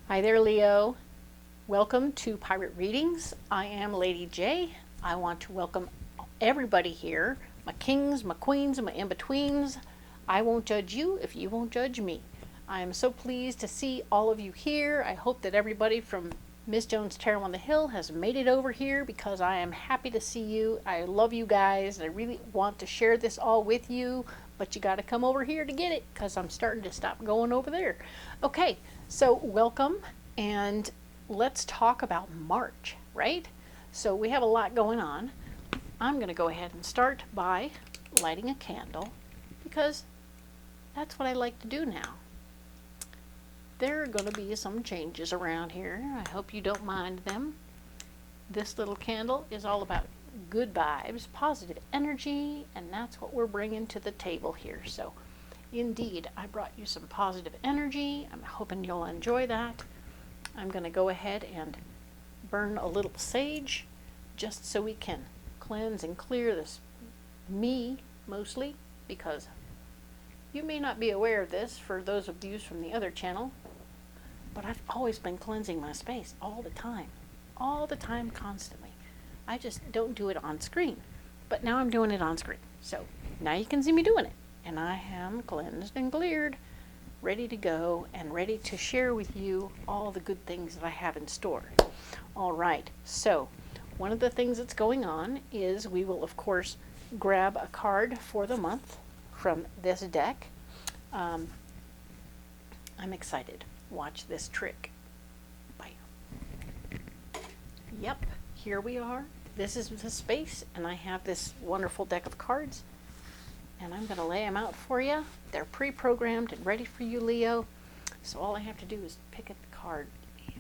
Hi there, Leo. Welcome to Pirate Readings. I am Lady J. I want to welcome everybody here, my kings, my queens, and my in-betweens. I won't judge you if you won't judge me. I am so pleased to see all of you here. I hope that everybody from Miss Joan's Tarot on the Hill has made it over here because I am happy to see you. I love you guys. I really want to share this all with you, but you got to come over here to get it because I'm starting to stop going over there. Okay, so welcome, and let's talk about March, right? So we have a lot going on. I'm going to go ahead and start by lighting a candle because that's what I like to do now. There are going to be some changes around here. I hope you don't mind them. This little candle is all about good vibes, positive energy, and that's what we're bringing to the table here. So indeed, I brought you some positive energy. I'm hoping you'll enjoy that. I'm going to go ahead and burn a little sage just so we can cleanse and clear this, me mostly, because you may not be aware of this for those of you from the other channel, but I've always been cleansing my space all the time, constantly. I just don't do it on screen, but now I'm doing it on screen. So now you can see me doing it, and I am cleansed and cleared, ready to go and ready to share with you all the good things that I have in store. All right, so one of the things that's going on is we will, of course, grab a card for the month from this deck. I'm excited. Watch this trick. Bye. Yep, here we are. This is the space, and I have this wonderful deck of cards, and I'm going to lay them out for you. They're pre-programmed and ready for you, Leo. So all I have to do is pick up the card. Leo.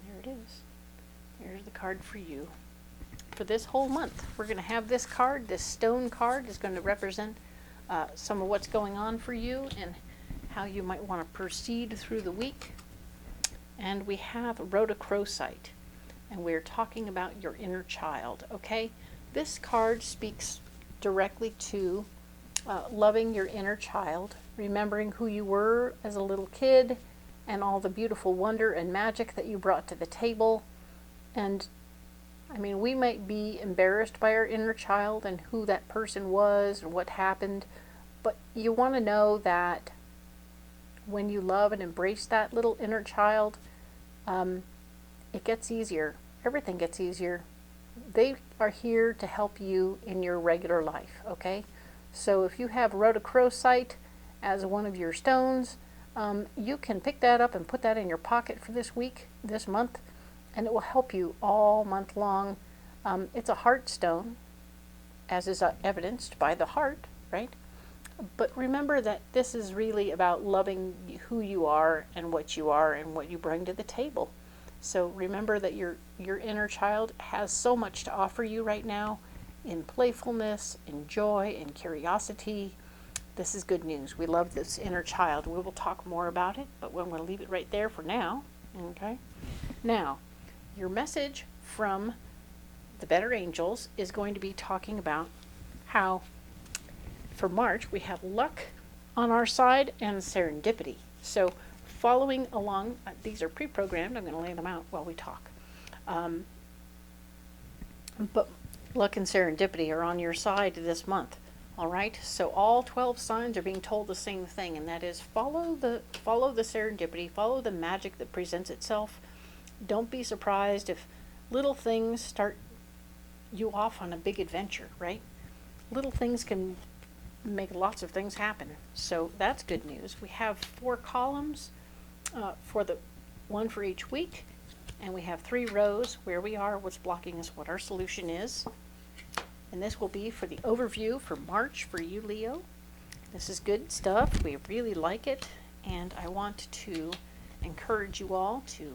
There it is. There's the card for you. For this whole month, we're going to have this card. This stone card is going to represent some of what's going on for you and how you might want to proceed through the week. And we have rhodochrosite, and we're talking about your inner child, okay? This card speaks directly to loving your inner child, remembering who you were as a little kid and all the beautiful wonder and magic that you brought to the table. And I mean, we might be embarrassed by our inner child and who that person was and what happened, but you want to know that when you love and embrace that little inner child, it gets easier. Everything gets easier. They are here to help you in your regular life, okay? So if you have rhodochrosite as one of your stones, you can pick that up and put that in your pocket for this week, this month, and it will help you all month long. It's a heart stone, as is evidenced by the heart, right? But remember that this is really about loving who you are and what you bring to the table. So remember that your inner child has so much to offer you right now in playfulness, in joy, in curiosity. This is good news. We love this inner child. We will talk more about it, but we're going to leave it right there for now. Okay? Now, your message from the better angels is going to be talking about how for March we have luck on our side and serendipity. So following along, these are pre-programmed. I'm going to lay them out while we talk. But luck and serendipity are on your side this month. All right, so all 12 signs are being told the same thing, and that is follow the serendipity, follow the magic that presents itself. Don't be surprised if little things start you off on a big adventure, right? Little things can make lots of things happen. So that's good news. We have 4 columns for the one for each week, and we have 3 rows where we are, what's blocking us, what our solution is. And this will be for the overview for March for you, Leo. This is good stuff. We really like it, and I want to encourage you all to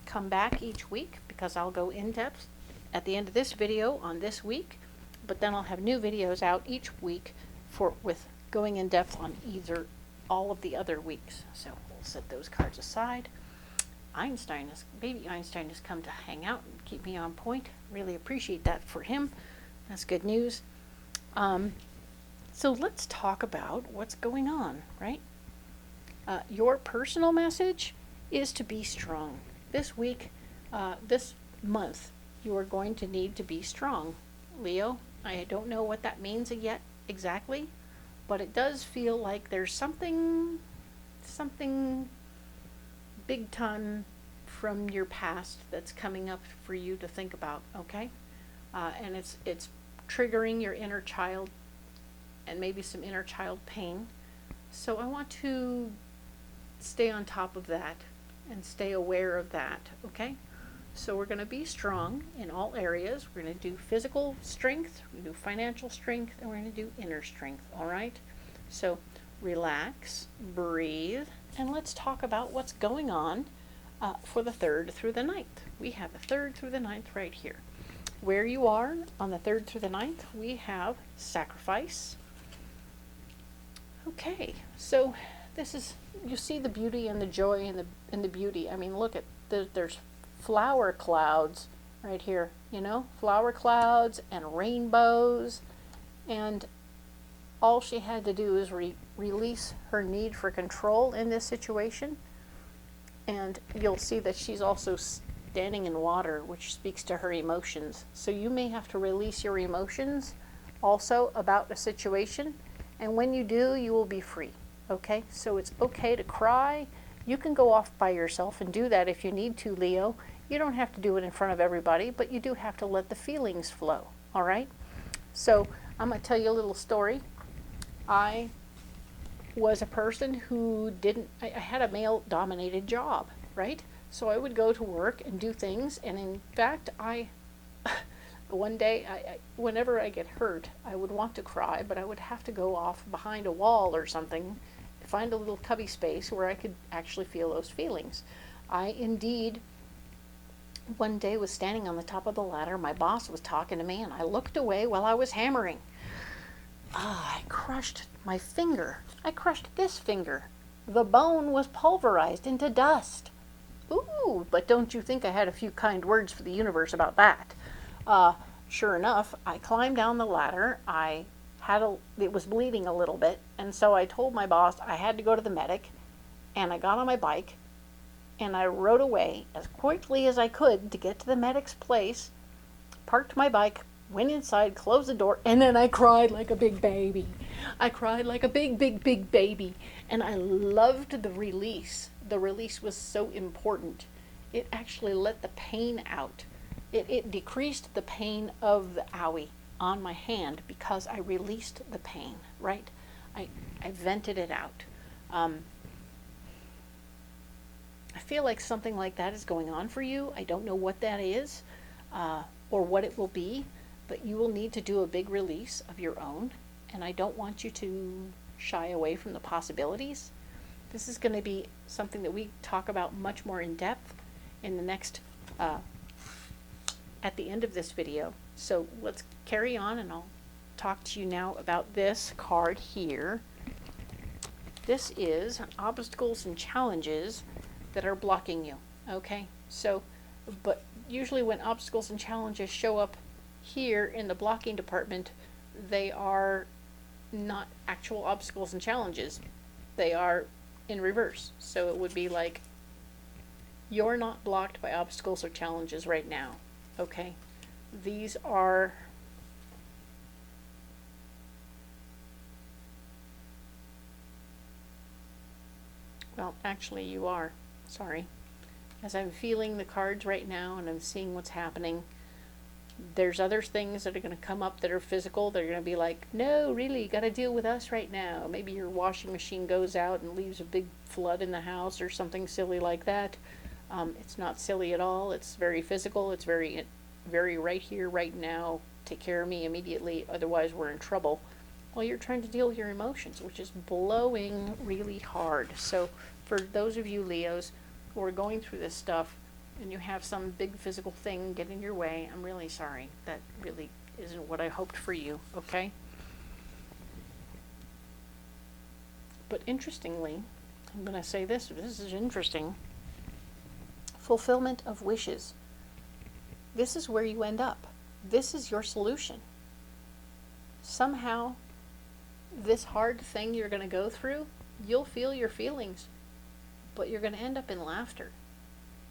come back each week because I'll go in depth at the end of this video on this week, but then I'll have new videos out each week with going in depth on either all of the other weeks. So we'll set those cards aside. Baby Einstein has come to hang out and keep me on point. Really appreciate that for him. That's good news. So let's talk about what's going on, right? Your personal message is to be strong. This week, this month, you are going to need to be strong, Leo. I don't know what that means yet exactly, but it does feel like there's something big time from your past that's coming up for you to think about, okay? And it's triggering your inner child and maybe some inner child pain. So I want to stay on top of that and stay aware of that, okay? So we're going to be strong in all areas. We're going to do physical strength, we're going to do financial strength, and we're going to do inner strength, all right? So relax, breathe, and let's talk about what's going on for the 3rd through the 9th. We have the 3rd through the 9th right here. Where you are on the 3rd through the 9th, we have sacrifice. Okay, so this is, you see the beauty and the joy and the beauty. I mean, look at, there's flower clouds right here, you know, flower clouds and rainbows, and all she had to do is release her need for control in this situation, and you'll see that she's also standing in water, which speaks to her emotions. So you may have to release your emotions also about a situation, and when you do, you will be free, okay? So it's okay to cry. You can go off by yourself and do that if you need to, Leo. You don't have to do it in front of everybody, but you do have to let the feelings flow, all right? So I'm going to tell you a little story. I was a person who I had a male-dominated job, right? So I would go to work and do things, and in fact, one day, whenever I get hurt, I would want to cry, but I would have to go off behind a wall or something, find a little cubby space where I could actually feel those feelings. I indeed, one day, was standing on the top of the ladder. My boss was talking to me, and I looked away while I was hammering. I crushed my finger. I crushed this finger. The bone was pulverized into dust. Ooh, but don't you think I had a few kind words for the universe about that? Sure enough, I climbed down the ladder. It was bleeding a little bit, and so I told my boss I had to go to the medic, and I got on my bike, and I rode away as quickly as I could to get to the medic's place, parked my bike, went inside, closed the door, and then I cried like a big baby. I cried like a big, big, big baby, and I loved the release. The release was so important. It actually let the pain out. It decreased the pain of the owie on my hand because I released the pain, right? I vented it out. I feel like something like that is going on for you. I don't know what that is or what it will be, but you will need to do a big release of your own, and I don't want you to shy away from the possibilities. This is going to be something that we talk about much more in depth in the next at the end of this video. So let's carry on, and I'll talk to you now about this card here. This is obstacles and challenges that are blocking you, okay? So, but usually when obstacles and challenges show up here in the blocking department, they are not actual obstacles and challenges. They are in reverse. So it would be like, you're not blocked by obstacles or challenges right now. Okay, these are well, actually you are. Sorry. As I'm feeling the cards right now and I'm seeing what's happening, there's other things that are going to come up that are physical. They're going to be like, no, really, you got to deal with us right now. Maybe your washing machine goes out and leaves a big flood in the house or something silly like that. It's not silly at all. It's very physical. It's very right here, right now. Take care of me immediately, otherwise we're in trouble. Well, you're trying to deal with your emotions, which is blowing really hard. So for those of you Leos who are going through this stuff and you have some big physical thing get in your way, I'm really sorry. That really isn't what I hoped for you, okay? But interestingly, I'm going to say this is interesting. Fulfillment of wishes. This is where you end up. This is your solution. Somehow this hard thing you're going to go through, you'll feel your feelings, but you're going to end up in laughter,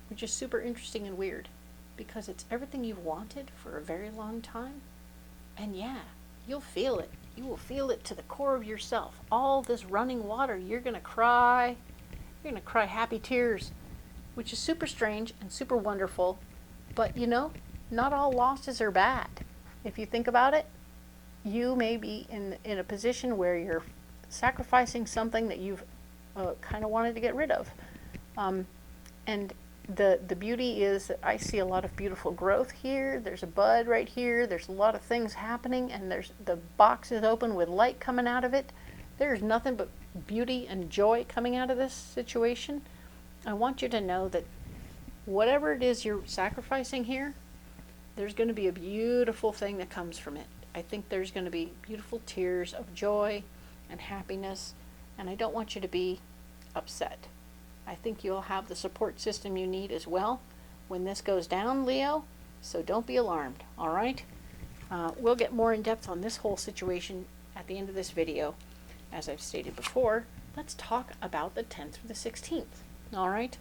which is super interesting and weird, because it's everything you've wanted for a very long time. And yeah, you'll feel it. You will feel it to the core of yourself. All this running water, you're going to cry. You're going to cry happy tears, which is super strange and super wonderful. But you know, not all losses are bad. If you think about it, you may be in a position where you're sacrificing something that you've kind of wanted to get rid of. And the beauty is that I see a lot of beautiful growth here. There's a bud right here. There's a lot of things happening, and the box is open with light coming out of it. There's nothing but beauty and joy coming out of this situation. I want you to know that whatever it is you're sacrificing here, there's going to be a beautiful thing that comes from it. I think there's going to be beautiful tears of joy and happiness, and I don't want you to be upset. I think you'll have the support system you need as well when this goes down, Leo, so don't be alarmed, all right? We'll get more in depth on this whole situation at the end of this video. As I've stated before, let's talk about the 10th through the 16th, all right?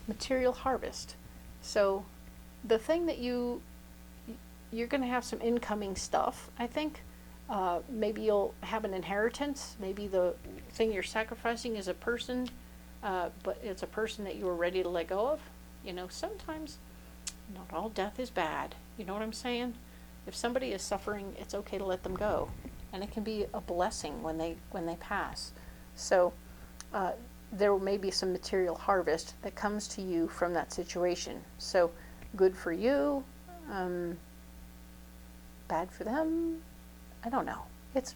Material harvest. So the thing that you're going to have some incoming stuff, I think. Maybe you'll have an inheritance. Maybe the thing you're sacrificing is a person, but it's a person that you were ready to let go of. You know, sometimes not all death is bad. You know what I'm saying? If somebody is suffering, it's okay to let them go, and it can be a blessing when they pass. So there may be some material harvest that comes to you from that situation. So good for you, bad for them. I don't know. It's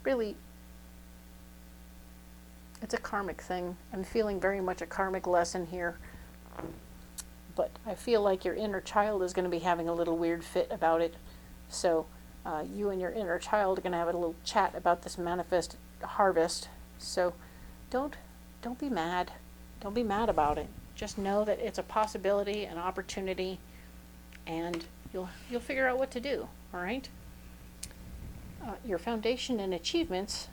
a karmic thing. I'm feeling very much a karmic lesson here. But I feel like your inner child is going to be having a little weird fit about it. So you and your inner child are going to have a little chat about this manifest harvest. So don't be mad. Don't be mad about it. Just know that it's a possibility, an opportunity, and you'll figure out what to do. All right? Your foundation and achievements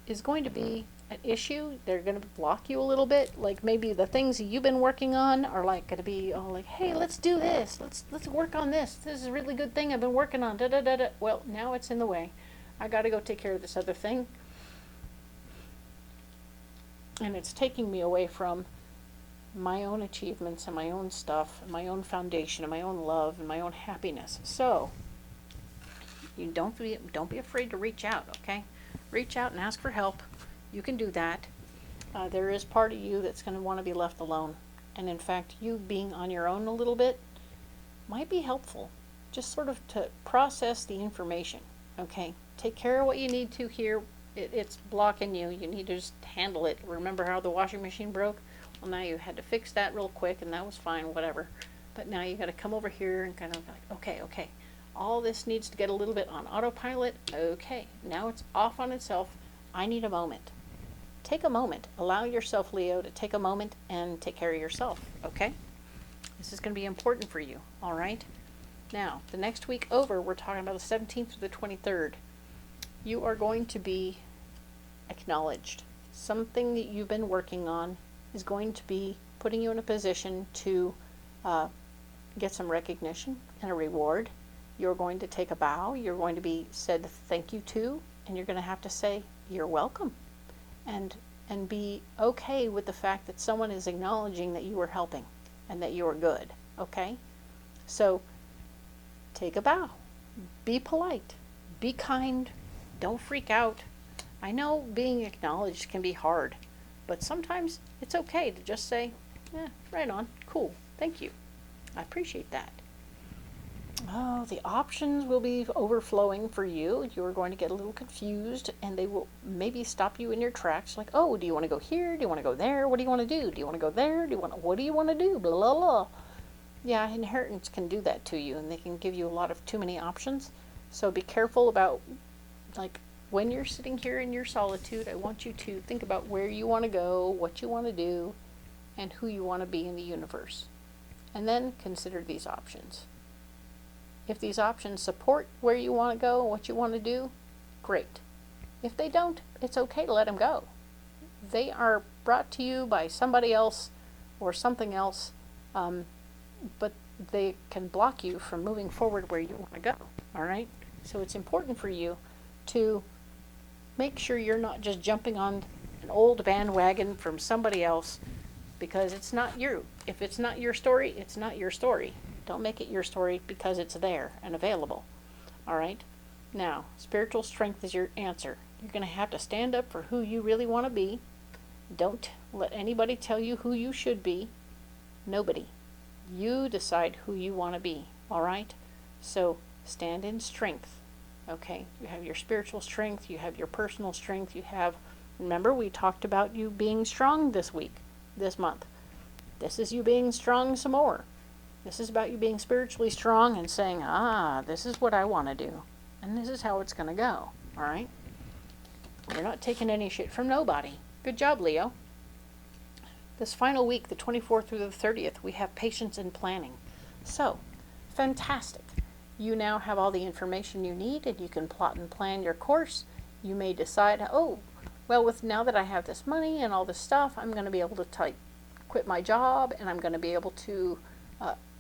is going to be an issue. They're going to block you a little bit. Like maybe the things that you've been working on are like going to be all like, hey, let's do this. Let's work on this. This is a really good thing I've been working on. Da da da da. Well, now it's in the way. I got to go take care of this other thing. And it's taking me away from my own achievements and my own stuff, and my own foundation, and my own love, and my own happiness. So you don't be afraid to reach out, okay? Reach out and ask for help. You can do that. There is part of you that's going to want to be left alone. And in fact, you being on your own a little bit might be helpful. Just sort of to process the information, okay? Take care of what you need to here. It's blocking you. You need to just handle it. Remember how the washing machine broke? Well, now you had to fix that real quick, and that was fine, whatever. But now you got to come over here and kind of like, okay. All this needs to get a little bit on autopilot. Okay, now it's off on itself. I need a moment. Take a moment. Allow yourself, Leo, to take a moment and take care of yourself, okay? This is going to be important for you, all right? Now, the next week over, we're talking about the 17th to the 23rd. You are going to be acknowledged. Something that you've been working on is going to be putting you in a position to get some recognition and a reward. You're going to take a bow. You're going to be said thank you to, and you're going to have to say you're welcome, and be okay with the fact that someone is acknowledging that you were helping and that you were good. Okay, so take a bow. Be polite. Be kind. Don't freak out. I know being acknowledged can be hard, but sometimes it's okay to just say, yeah, right on, cool, thank you. I appreciate that. Oh, the options will be overflowing for you. You're going to get a little confused, and they will maybe stop you in your tracks. Like, oh, do you want to go here? Do you want to go there? What do you want to do? Do you want to go there? What do you want to do? Blah, blah, blah. Yeah, inheritance can do that to you, and they can give you a lot of too many options. So be careful about, like, when you're sitting here in your solitude, I want you to think about where you want to go, what you want to do, and who you want to be in the universe. And then consider these options. If these options support where you want to go and what you want to do, great. If they don't, it's okay to let them go. They are brought to you by somebody else or something else, but they can block you from moving forward where you want to go, all right? So it's important for you to make sure you're not just jumping on an old bandwagon from somebody else, because it's not you. If it's not your story, it's not your story. Don't make it your story because it's there and available, all right? Now, spiritual strength is your answer. You're going to have to stand up for who you really want to be. Don't let anybody tell you who you should be. Nobody. You decide who you want to be, all right? So stand in strength, okay? You have your spiritual strength, you have your personal strength, you have, remember we talked about you being strong this week, this month. This is you being strong some more. This is about you being spiritually strong and saying, this is what I want to do. And this is how it's going to go, all right? You're not taking any shit from nobody. Good job, Leo. This final week, the 24th through the 30th, we have patience and planning. So, fantastic. You now have all the information you need and you can plot and plan your course. You may decide, now that I have this money and all this stuff, I'm going to be able to quit my job and I'm going to be able to,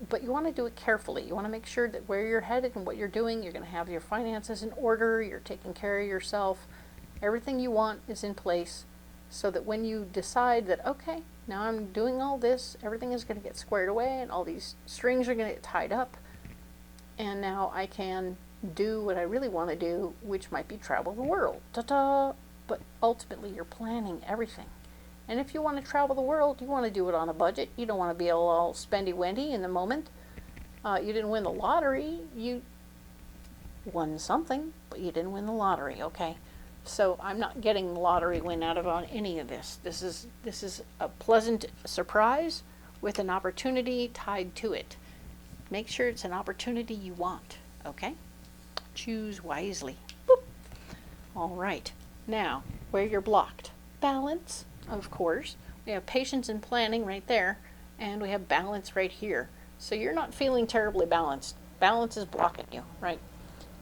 but you want to do it carefully. You want to make sure that where you're headed and what you're doing, you're going to have your finances in order, you're taking care of yourself. Everything you want is in place so that when you decide that, okay, now I'm doing all this, everything is going to get squared away and all these strings are going to get tied up, and now I can do what I really want to do, which might be travel the world. Ta-ta! But ultimately you're planning everything. And if you want to travel the world, you want to do it on a budget. You don't want to be all spendy-wendy in the moment. You didn't win the lottery. You won something, but you didn't win the lottery, okay? So I'm not getting the lottery win out of on any of this. This is a pleasant surprise with an opportunity tied to it. Make sure it's an opportunity you want, okay? Choose wisely. Boop. All right. Now, where you're blocked. Balance, of course. We have patience and planning right there, and we have balance right here. So you're not feeling terribly balanced. Balance is blocking you, right?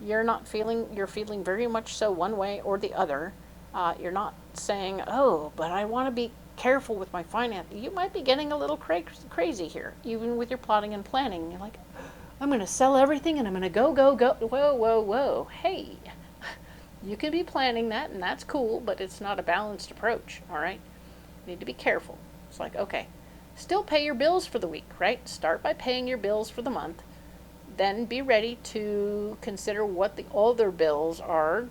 You're feeling very much so one way or the other. You're not saying, but I want to be careful with my finances. You might be getting a little crazy here, even with your plotting and planning. You're like, I'm going to sell everything and I'm going to go. Whoa. Hey, you can be planning that and that's cool, but it's not a balanced approach, all right? You need to be careful. It's like, okay, still pay your bills for the week, right? Start by paying your bills for the month. Then be ready to consider what the other bills are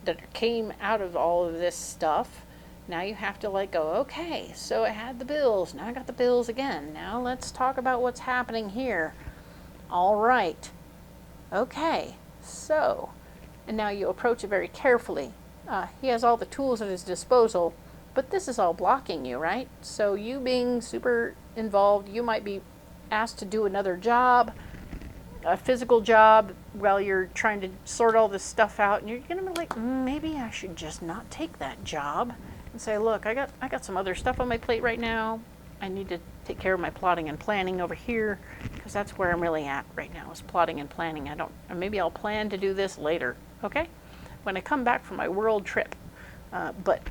that came out of all of this stuff. Now you have to okay, so I had the bills, now I got the bills again. Now let's talk about what's happening here. All right. Okay, so, and now you approach it very carefully. He has all the tools at his disposal, but this is all blocking you, right? So you being super involved, you might be asked to do another job, a physical job, while you're trying to sort all this stuff out, and you're gonna be like, maybe I should just not take that job, and say, look, I got some other stuff on my plate right now. I need to take care of my plotting and planning over here, because that's where I'm really at right now, is plotting and planning. Maybe I'll plan to do this later, okay? When I come back from my world trip, but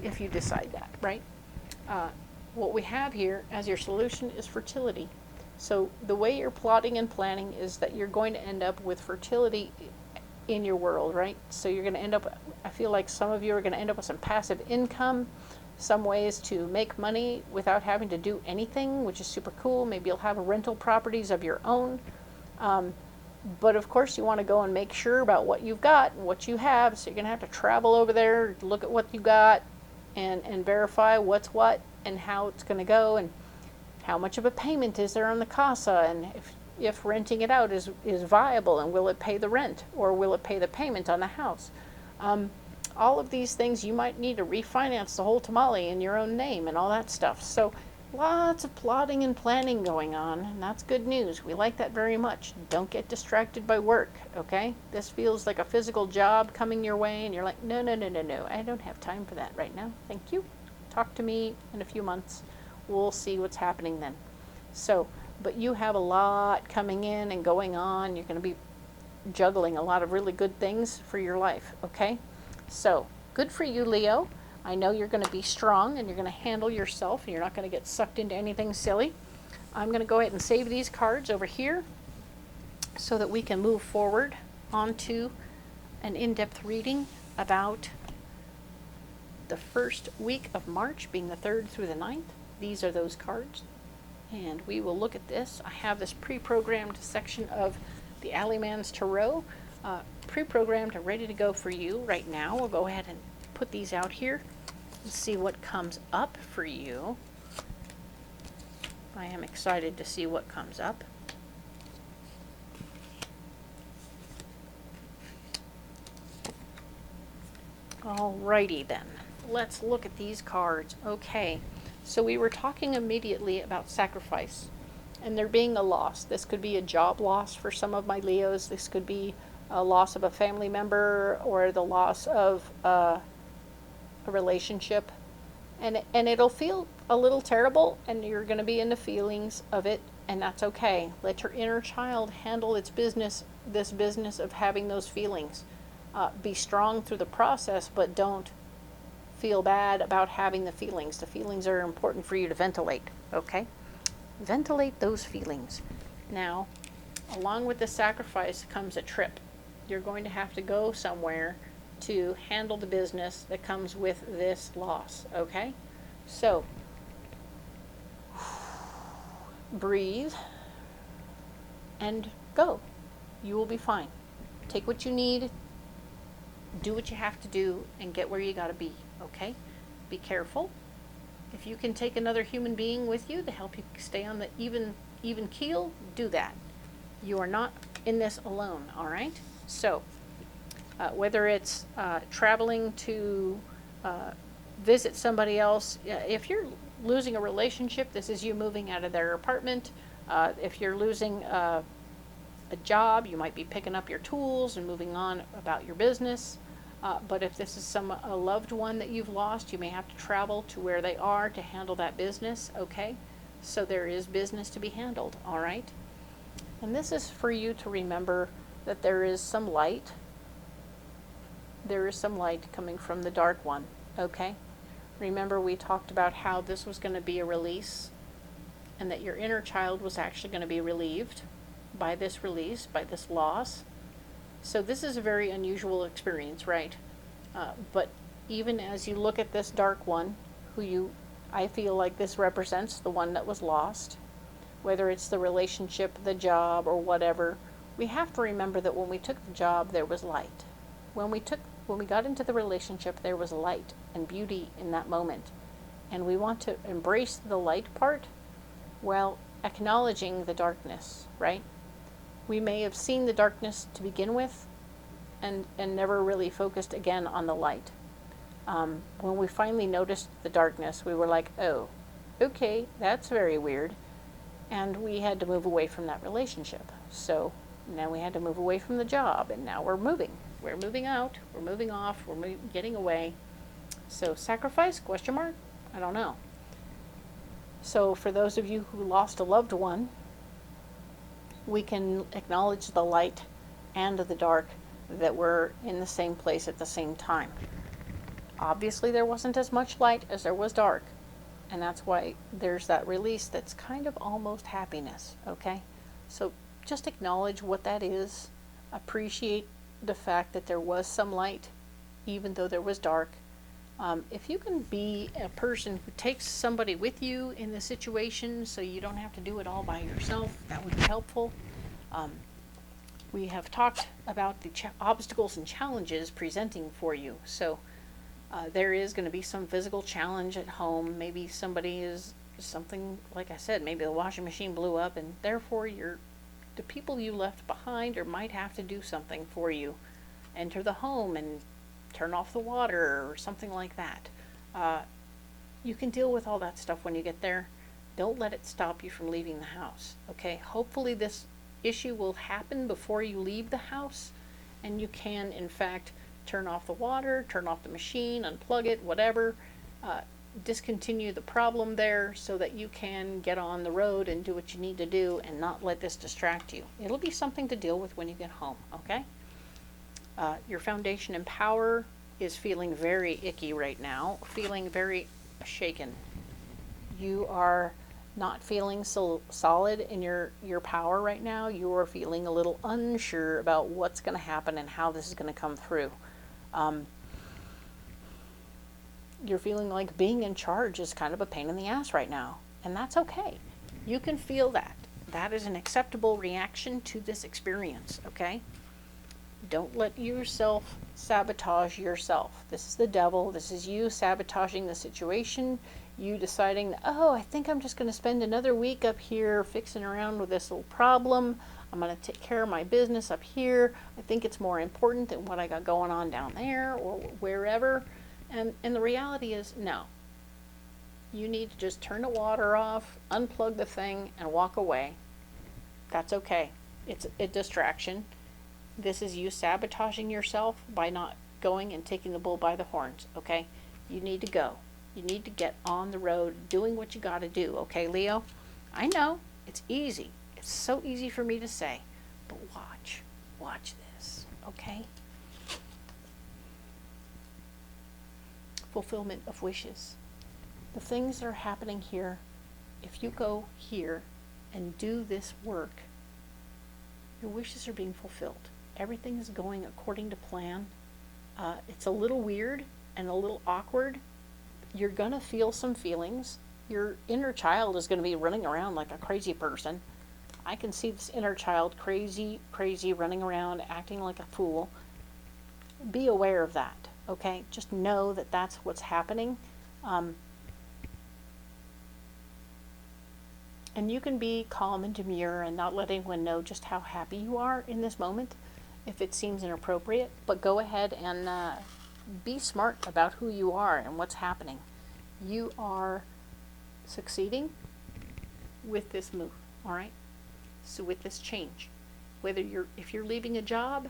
if you decide that, right? What we have here as your solution is fertility. So the way you're plotting and planning is that you're going to end up with fertility in your world, right? So you're going to end up, I feel like some of you are going to end up with some passive income, some ways to make money without having to do anything, which is super cool. Maybe you'll have rental properties of your own. But of course you want to go and make sure about what you've got and what you have. So you're going to have to travel over there, look at what you got, and verify what's what and how it's going to go, and how much of a payment is there on the casa, and if renting it out is viable, and will it pay the rent, or will it pay the payment on the house. All of these things, you might need to refinance the whole tamale in your own name and all that stuff. So lots of plotting and planning going on, and that's good news. We like that very much. Don't get distracted by work, okay? This feels like a physical job coming your way, and you're like, no, I don't have time for that right now. Thank you. Talk to me in a few months. We'll see what's happening then. So, but you have a lot coming in and going on. You're going to be juggling a lot of really good things for your life, okay? So, good for you, Leo. I know you're going to be strong and you're going to handle yourself and you're not going to get sucked into anything silly. I'm going to go ahead and save these cards over here so that we can move forward onto an in-depth reading about the first week of March, being the 3rd through the 9th. These are those cards. And we will look at this. I have this pre-programmed section of the Alleyman's Tarot pre-programmed and ready to go for you right now. We'll go ahead and put these out here and see what comes up for you. I am excited to see what comes up. Alrighty then, let's look at these cards. Okay, so we were talking immediately about sacrifice and there being a loss. This could be a job loss for some of my Leos. This could be a loss of a family member or the loss of a relationship. And it'll feel a little terrible and you're going to be in the feelings of it, and that's okay. Let your inner child handle its business, this business of having those feelings. Be strong through the process, but don't feel bad about having the feelings. The feelings are important for you to ventilate, okay? Ventilate those feelings. Now, along with the sacrifice comes a trip. You're going to have to go somewhere to handle the business that comes with this loss, okay? So, breathe and go. You will be fine. Take what you need, do what you have to do, and get where you got to be, okay? Be careful. If you can take another human being with you to help you stay on the even keel, do that. You are not in this alone, all right? So, whether it's traveling to visit somebody else, if you're losing a relationship, this is you moving out of their apartment. If you're losing a job, you might be picking up your tools and moving on about your business. But if this is a loved one that you've lost, you may have to travel to where they are to handle that business, okay? So there is business to be handled, all right? And this is for you to remember that there is some light. There is some light coming from the dark one, okay? Remember we talked about how this was going to be a release and that your inner child was actually going to be relieved by this release, by this loss. So this is a very unusual experience, right? But even as you look at this dark one, I feel like this represents the one that was lost, whether it's the relationship, the job, or whatever. We have to remember that when we took the job, there was light. When we got into the relationship, there was light and beauty in that moment. And we want to embrace the light part while acknowledging the darkness, right? We may have seen the darkness to begin with and never really focused again on the light. When we finally noticed the darkness, we were like, oh, okay, that's very weird. And we had to move away from that relationship. So now we had to move away from the job, and now we're moving. We're moving out, we're moving off, we're getting away. So sacrifice, question mark? I don't know. So for those of you who lost a loved one, we can acknowledge the light and the dark that were in the same place at the same time. Obviously there wasn't as much light as there was dark, and that's why there's that release that's kind of almost happiness, okay? So just acknowledge what that is, appreciate the fact that there was some light even though there was dark. If you can be a person who takes somebody with you in the situation so you don't have to do it all by yourself, that would be helpful. We have talked about the obstacles and challenges presenting for you. So there is going to be some physical challenge at home. Maybe somebody is something, like I said, maybe the washing machine blew up and therefore the people you left behind or might have to do something for you. Enter the home and turn off the water or something like that. You can deal with all that stuff when you get there. Don't let it stop you from leaving the house, okay? Hopefully this issue will happen before you leave the house, and you can, in fact, turn off the water, turn off the machine, unplug it, whatever, discontinue the problem there so that you can get on the road and do what you need to do and not let this distract you. It'll be something to deal with when you get home, okay? Your foundation and power, is feeling very icky right now, feeling very shaken. You are not feeling so solid in your power right now. You are feeling a little unsure about what's going to happen and how this is going to come through. You're feeling like being in charge is kind of a pain in the ass right now, and that's okay. You can feel that. That is an acceptable reaction to this experience, okay? Don't let yourself sabotage yourself. This is the devil. This is you sabotaging the situation. You deciding, oh, I think I'm just going to spend another week up here fixing around with this little problem. I'm going to take care of my business up here. I think it's more important than what I got going on down there or wherever. And the reality is, no. You need to just turn the water off, unplug the thing, and walk away. That's okay. It's a distraction. This is you sabotaging yourself by not going and taking the bull by the horns, okay? You need to go. You need to get on the road doing what you got to do, okay, Leo? I know, it's easy. It's so easy for me to say, but watch this, okay? Fulfillment of wishes. The things that are happening here, if you go here and do this work, your wishes are being fulfilled. Everything is going according to plan. It's a little weird and a little awkward. You're going to feel some feelings. Your inner child is going to be running around like a crazy person. I can see this inner child crazy, running around, acting like a fool. Be aware of that, okay? Just know that that's what's happening. And you can be calm and demure and not let anyone know just how happy you are in this moment if it seems inappropriate. But go ahead and be smart about who you are and what's happening. You are succeeding with this move, all right? So with this change, if you're leaving a job,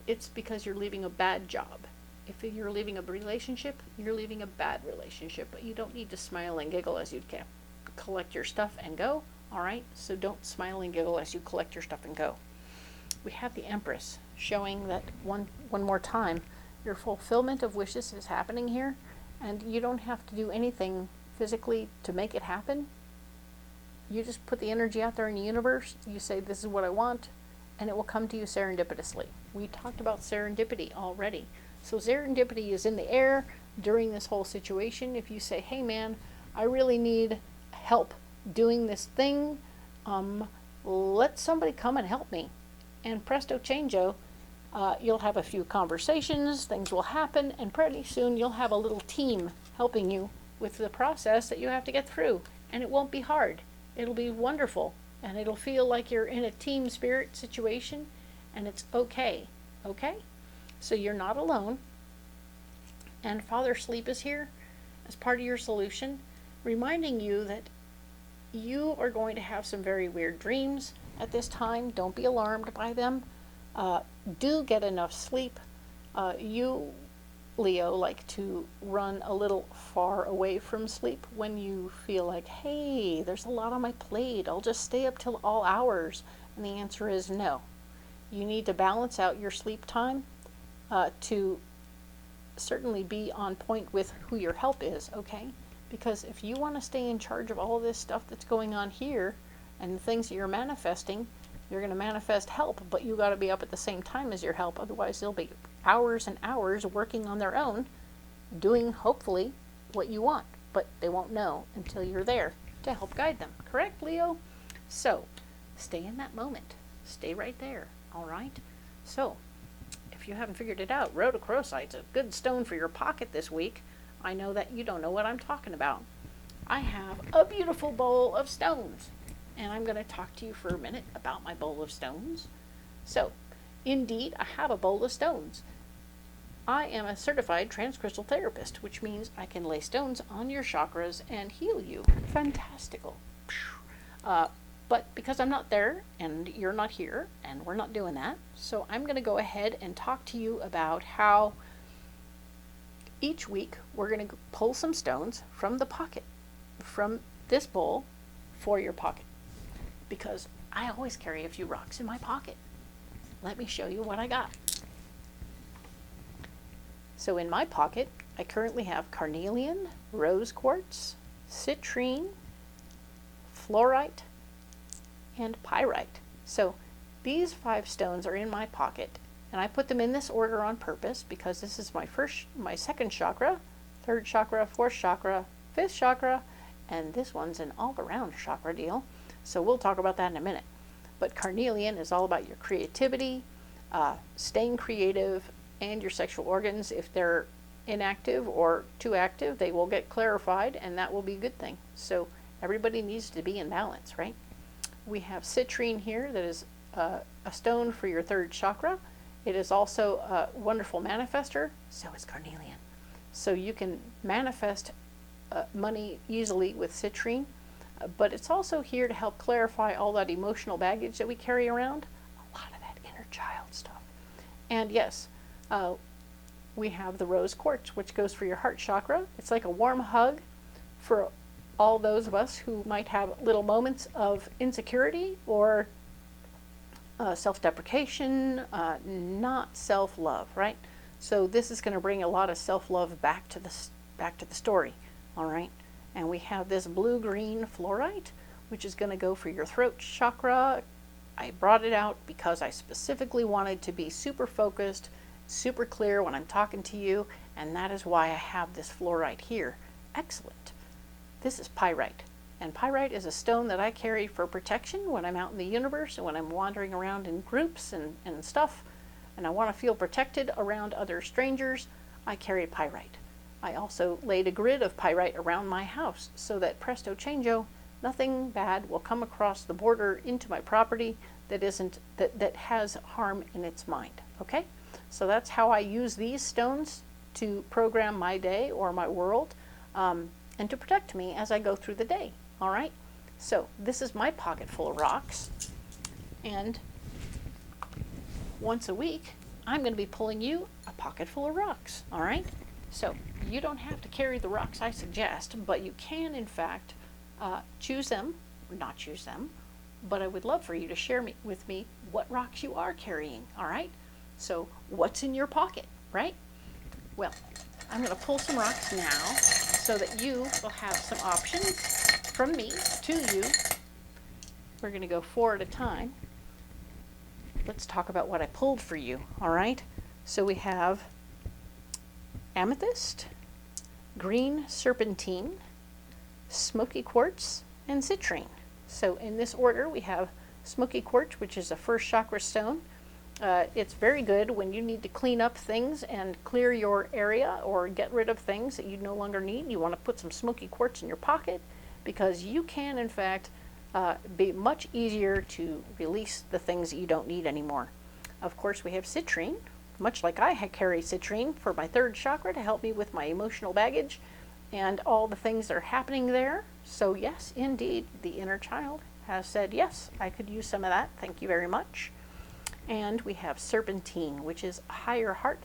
it's because you're leaving a bad job. If you're leaving a relationship, you're leaving a bad relationship. But you don't need to smile and giggle as you collect your stuff and go, all right? So don't smile and giggle as you collect your stuff and go. We have the Empress showing that one more time, your fulfillment of wishes is happening here, and you don't have to do anything physically to make it happen. You just put the energy out there in the universe. You say, this is what I want, and it will come to you serendipitously. We talked about serendipity already. So serendipity is in the air during this whole situation. If you say, hey man, I really need help doing this thing, let somebody come and help me. And presto changeo, you'll have a few conversations, things will happen, and pretty soon you'll have a little team helping you with the process that you have to get through. And it won't be hard. It'll be wonderful. And it'll feel like you're in a team spirit situation, and it's okay. Okay? So you're not alone. And Father Sleep is here as part of your solution, reminding you that you are going to have some very weird dreams at this time. Don't be alarmed by them. Do get enough sleep. You, Leo, like to run a little far away from sleep when you feel like, hey, there's a lot on my plate. I'll just stay up till all hours. And the answer is no. You need to balance out your sleep time to certainly be on point with who your help is, okay? Because if you want to stay in charge of all this stuff that's going on here and the things that you're manifesting, you're going to manifest help, but you got to be up at the same time as your help. Otherwise, they'll be hours and hours working on their own, doing hopefully what you want, but they won't know until you're there to help guide them. Correct, Leo? So, stay in that moment. Stay right there, all right? So, if you haven't figured it out, rhodochrosite's a good stone for your pocket this week. I know that you don't know what I'm talking about. I have a beautiful bowl of stones, and I'm going to talk to you for a minute about my bowl of stones. So, indeed, I have a bowl of stones. I am a certified transcrystal therapist, which means I can lay stones on your chakras and heal you. Fantastical. But because I'm not there, and you're not here, and we're not doing that, so I'm going to go ahead and talk to you about how each week we're going to pull some stones from the pocket, from this bowl, for your pocket. Because I always carry a few rocks in my pocket. Let me show you what I got. So in my pocket, I currently have carnelian, rose quartz, citrine, fluorite, and pyrite. So these 5 stones are in my pocket, and I put them in this order on purpose because this is my second chakra, 3rd chakra, 4th chakra, 5th chakra, and this one's an all-around chakra deal. So we'll talk about that in a minute. But carnelian is all about your creativity, staying creative, and your sexual organs. If they're inactive or too active, they will get clarified, and that will be a good thing. So everybody needs to be in balance, right? We have citrine here, that is a stone for your 3rd chakra. It is also a wonderful manifester, so is carnelian. So you can manifest money easily with citrine, but it's also here to help clarify all that emotional baggage that we carry around, a lot of that inner child stuff. And yes, we have the rose quartz, which goes for your heart chakra. It's like a warm hug for all those of us who might have little moments of insecurity or self-deprecation, not self-love, right? So this is going to bring a lot of self-love back to the story, all right? And we have this blue-green fluorite, which is going to go for your throat chakra. I brought it out because I specifically wanted to be super focused, super clear when I'm talking to you, and that is why I have this fluorite here. Excellent. This is pyrite, and pyrite is a stone that I carry for protection when I'm out in the universe and when I'm wandering around in groups and stuff, and I want to feel protected around other strangers. I carry pyrite. I also laid a grid of pyrite around my house so that presto changeo, nothing bad will come across the border into my property that has harm in its mind. Okay, so that's how I use these stones to program my day or my world, and to protect me as I go through the day. All right, so this is my pocket full of rocks, and once a week I'm going to be pulling you a pocket full of rocks. All right, so you don't have to carry the rocks I suggest, but you can in fact choose them or not choose them, but I would love for you to share with me what rocks you are carrying. All right, so what's in your pocket, right? Well, I'm going to pull some rocks now so that you will have some options from me to you. We're going to go 4 at a time. Let's talk about what I pulled for you, all right? So we have amethyst, green serpentine, smoky quartz, and citrine. So in this order, we have smoky quartz, which is a 1st chakra stone. It's very good when you need to clean up things and clear your area or get rid of things that you no longer need. You want to put some smoky quartz in your pocket because you can, in fact, be much easier to release the things that you don't need anymore. Of course, we have citrine, much like I carry citrine for my 3rd chakra to help me with my emotional baggage and all the things that are happening there. So yes, indeed, the inner child has said, yes, I could use some of that. Thank you very much. And we have serpentine, which is a higher heart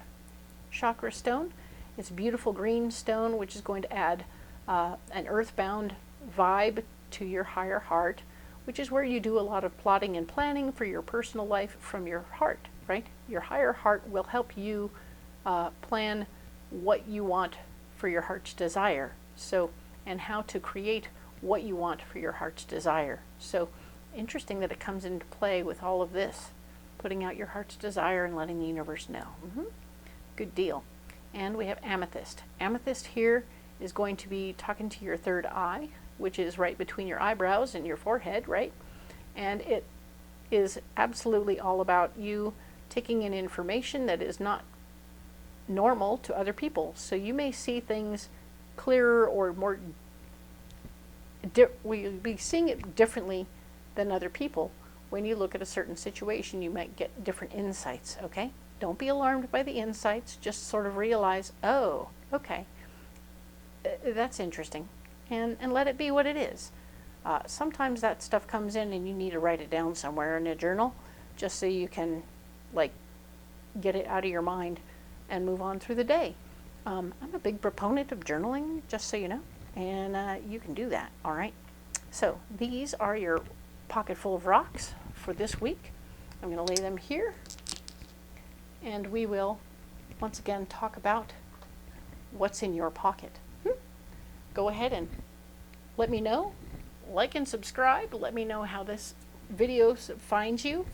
chakra stone. It's a beautiful green stone, which is going to add an earthbound vibe to your higher heart, which is where you do a lot of plotting and planning for your personal life from your heart, right? Your higher heart will help you plan what you want for your heart's desire. So, and how to create what you want for your heart's desire. So, interesting that it comes into play with all of this. Putting out your heart's desire and letting the universe know. Good deal. And we have amethyst. Amethyst here is going to be talking to your 3rd eye, which is right between your eyebrows and your forehead, right? And it is absolutely all about you taking in information that is not normal to other people. So you may see things clearer or more, we'll be seeing it differently than other people. When you look at a certain situation, you might get different insights, okay? Don't be alarmed by the insights, just sort of realize, oh, okay, that's interesting, and let it be what it is. Sometimes that stuff comes in and you need to write it down somewhere in a journal, just so you can, like, get it out of your mind and move on through the day. I'm a big proponent of journaling, just so you know, and you can do that, all right? So these are your pocket full of rocks for this week. I'm going to lay them here, and we will once again talk about what's in your pocket. Go ahead and let me know. Like and subscribe. Let me know how this video finds you.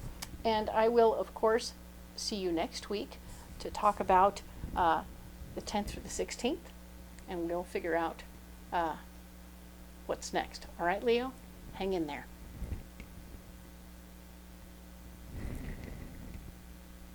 And I will, of course, see you next week to talk about the 10th through the 16th. And we'll figure out what's next. All right, Leo? Hang in there.